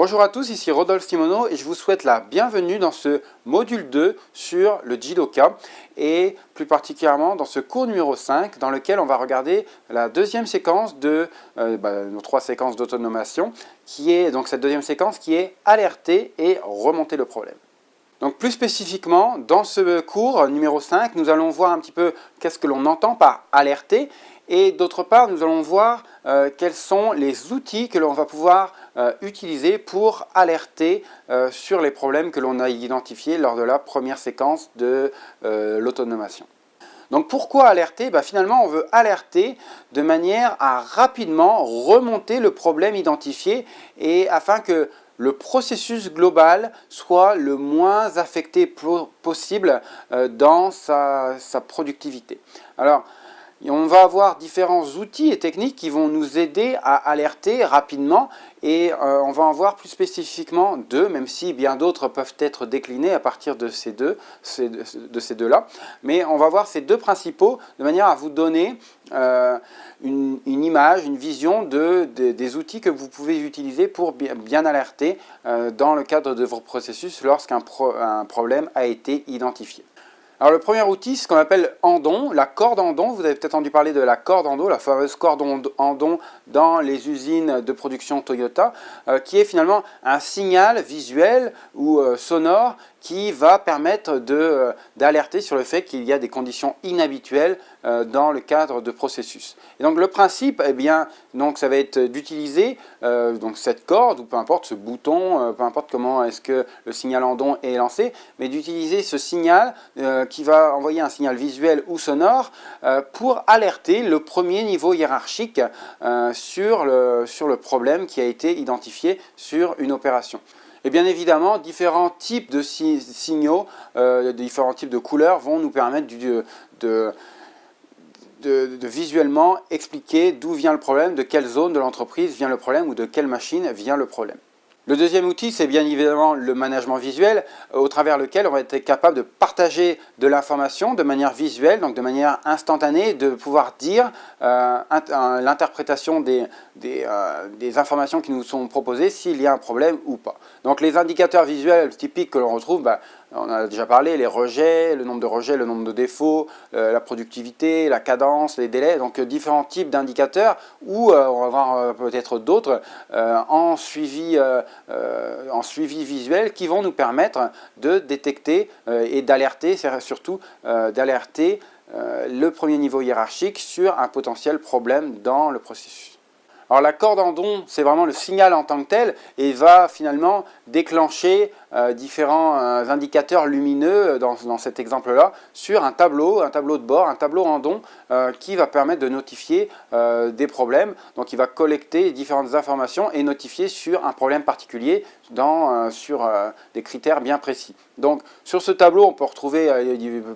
Bonjour à tous, ici Rodolphe Simoneau et je vous souhaite la bienvenue dans ce module 2 sur le Jidoka et plus particulièrement dans ce cours numéro 5 dans lequel on va regarder la deuxième séquence de nos 3 séquences d'autonomation qui est donc cette deuxième séquence qui est alerter et remonter le problème. Donc plus spécifiquement, dans ce cours numéro 5, nous allons voir un petit peu qu'est-ce que l'on entend par alerter et d'autre part, nous allons voir quels sont les outils que l'on va pouvoir utiliser pour alerter sur les problèmes que l'on a identifiés lors de la première séquence de l'autonomation. Donc pourquoi alerter? Finalement, on veut alerter de manière à rapidement remonter le problème identifié et afin que le processus global soit le moins affecté possible dans sa productivité. Alors, on va avoir différents outils et techniques qui vont nous aider à alerter rapidement et on va en voir plus spécifiquement deux, même si bien d'autres peuvent être déclinés à partir de ces deux-là. Mais on va voir ces deux principaux de manière à vous donner une image, une vision des outils que vous pouvez utiliser pour bien alerter dans le cadre de vos processus lorsqu'un problème a été identifié. Alors le premier outil, c'est ce qu'on appelle Andon, la corde Andon. Vous avez peut-être entendu parler de la corde Andon, la fameuse corde Andon dans les usines de production Toyota, qui est finalement un signal visuel ou sonore qui va permettre d'alerter sur le fait qu'il y a des conditions inhabituelles dans le cadre de processus. Et donc le principe, ça va être d'utiliser cette corde, ou peu importe ce bouton, peu importe comment est-ce que le signal Andon est lancé, mais d'utiliser ce signal qui va envoyer un signal visuel ou sonore pour alerter le premier niveau hiérarchique sur le problème qui a été identifié sur une opération. Et bien évidemment, différents types de signaux, différents types de couleurs vont nous permettre de visuellement expliquer d'où vient le problème, de quelle zone de l'entreprise vient le problème ou de quelle machine vient le problème. Le deuxième outil, c'est bien évidemment le management visuel, au travers lequel on va être capable de partager de l'information de manière visuelle, donc de manière instantanée, de pouvoir dire l'interprétation des informations qui nous sont proposées, s'il y a un problème ou pas. Donc les indicateurs visuels typiques que l'on retrouve, on a déjà parlé, les rejets, le nombre de rejets, le nombre de défauts, la productivité, la cadence, les délais, donc différents types d'indicateurs, ou on va voir peut-être d'autres en suivi visuel qui vont nous permettre de détecter et d'alerter, surtout d'alerter le premier niveau hiérarchique sur un potentiel problème dans le processus. Alors la corde Andon, c'est vraiment le signal en tant que tel et va finalement déclencher différents indicateurs lumineux dans cet exemple-là sur un tableau de bord, un tableau Andon qui va permettre de notifier des problèmes. Donc il va collecter différentes informations et notifier sur un problème particulier sur des critères bien précis. Donc sur ce tableau, on peut retrouver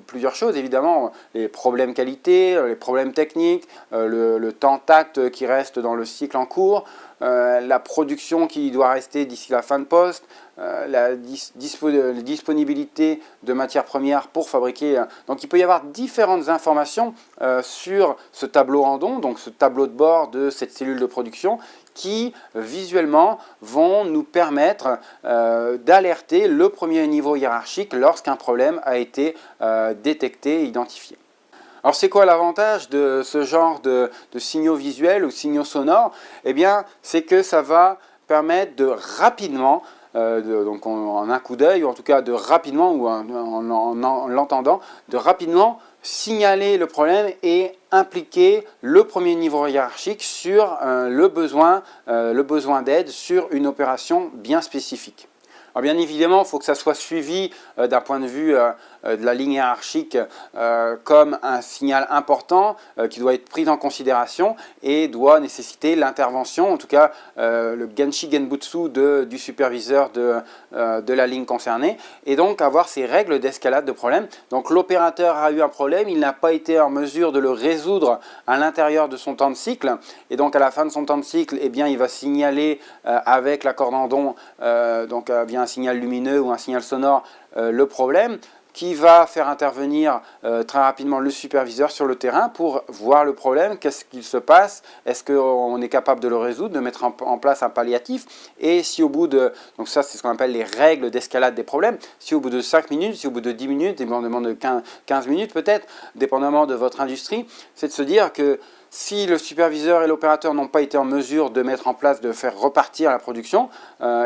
plusieurs choses, évidemment, les problèmes qualité, les problèmes techniques, le temps tact qui reste dans le cycle en cours, la production qui doit rester d'ici la fin de poste, la disponibilité de matières premières pour fabriquer. Donc il peut y avoir différentes informations sur ce tableau Andon, donc ce tableau de bord de cette cellule de production, qui visuellement vont nous permettre d'alerter le premier niveau hiérarchique lorsqu'un problème a été détecté et identifié. Alors c'est quoi l'avantage de ce genre de signaux visuels ou signaux sonores? C'est que ça va permettre de rapidement, donc en un coup d'œil, ou en tout cas de rapidement, ou en l'entendant, de rapidement signaler le problème et impliquer le premier niveau hiérarchique sur le besoin d'aide sur une opération bien spécifique. Alors bien évidemment, il faut que ça soit suivi d'un point de vue de la ligne hiérarchique comme un signal important qui doit être pris en considération et doit nécessiter l'intervention, en tout cas le Genshi Genbutsu du superviseur de la ligne concernée, et donc avoir ces règles d'escalade de problème. Donc l'opérateur a eu un problème, il n'a pas été en mesure de le résoudre à l'intérieur de son temps de cycle, et donc à la fin de son temps de cycle, il va signaler avec la corde Andon, via un signal lumineux ou un signal sonore, le problème. qui va faire intervenir très rapidement le superviseur sur le terrain pour voir le problème, qu'est-ce qu'il se passe, est-ce qu'on est capable de le résoudre, de mettre en place un palliatif, et si au bout de, donc ça c'est ce qu'on appelle les règles d'escalade des problèmes, si au bout de 5 minutes, si au bout de 10 minutes, dépendamment de 15 minutes peut-être, dépendamment de votre industrie, c'est de se dire que si le superviseur et l'opérateur n'ont pas été en mesure de mettre en place, de faire repartir la production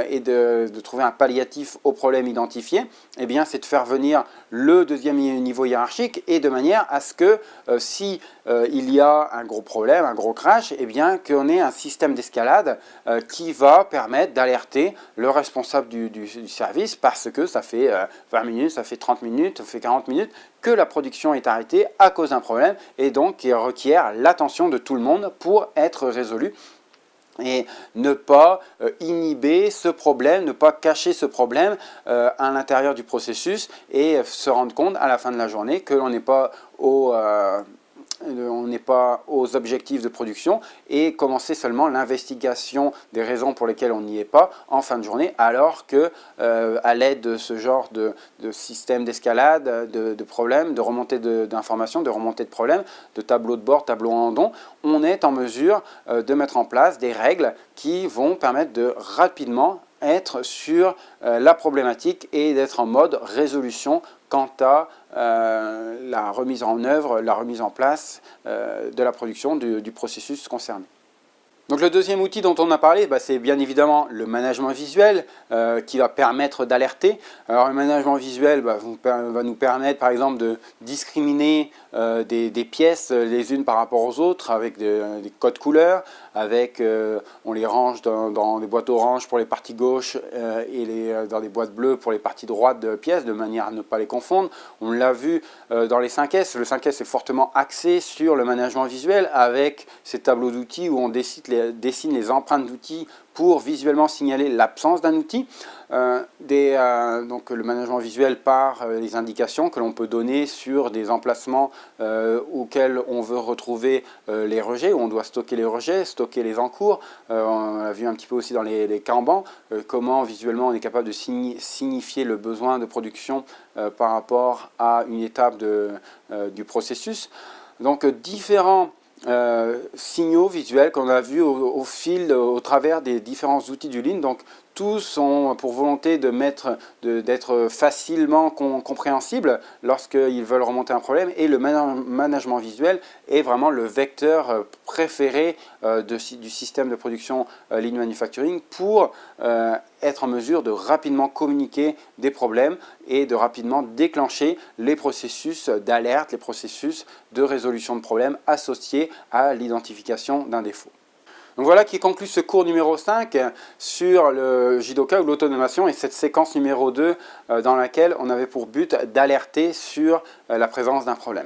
et de trouver un palliatif au problème identifié, eh bien c'est de faire venir le deuxième niveau hiérarchique et de manière à ce que si il y a un gros problème, un gros crash, eh bien qu'on ait un système d'escalade qui va permettre d'alerter le responsable du service parce que ça fait 20 minutes, ça fait 30 minutes, ça fait 40 minutes que la production est arrêtée à cause d'un problème et donc qui requiert l'attention de tout le monde pour être résolu et ne pas inhiber ce problème, ne pas cacher ce problème à l'intérieur du processus et se rendre compte à la fin de la journée que l'on n'est pas aux objectifs de production et commencer seulement l'investigation des raisons pour lesquelles on n'y est pas en fin de journée, alors que à l'aide de ce genre de système d'escalade, de problèmes, de remontée d'informations, de remontée de problèmes, de tableau de bord, tableau en don, on est en mesure de mettre en place des règles qui vont permettre de rapidement être sur la problématique et d'être en mode résolution quant à la remise en œuvre, la remise en place de la production du processus concerné. Donc le deuxième outil dont on a parlé, c'est bien évidemment le management visuel qui va permettre d'alerter. Alors le management visuel va nous permettre par exemple de discriminer des pièces les unes par rapport aux autres avec des codes couleurs, on les range dans des boîtes oranges pour les parties gauches et dans des boîtes bleues pour les parties droites de pièces, de manière à ne pas les confondre. On l'a vu dans les 5S, le 5S est fortement axé sur le management visuel avec ces tableaux d'outils où on dessine les empreintes d'outils pour visuellement signaler l'absence d'un outil. Donc le management visuel par les indications que l'on peut donner sur des emplacements auxquels on veut retrouver les rejets, où on doit stocker les rejets, stocker les encours. On a vu un petit peu aussi dans les Kanban, comment visuellement on est capable de signifier le besoin de production par rapport à une étape du processus. Donc différents signaux visuels qu'on a vus au travers des différents outils du Lean. Donc tous ont pour volonté d'être facilement compréhensibles lorsqu'ils veulent remonter un problème, et le management visuel est vraiment le vecteur préféré du système de production Lean Manufacturing pour être en mesure de rapidement communiquer des problèmes et de rapidement déclencher les processus d'alerte, les processus de résolution de problèmes associés à l'identification d'un défaut. Donc voilà qui conclut ce cours numéro 5 sur le Jidoka ou l'automation et cette séquence numéro 2 dans laquelle on avait pour but d'alerter sur la présence d'un problème.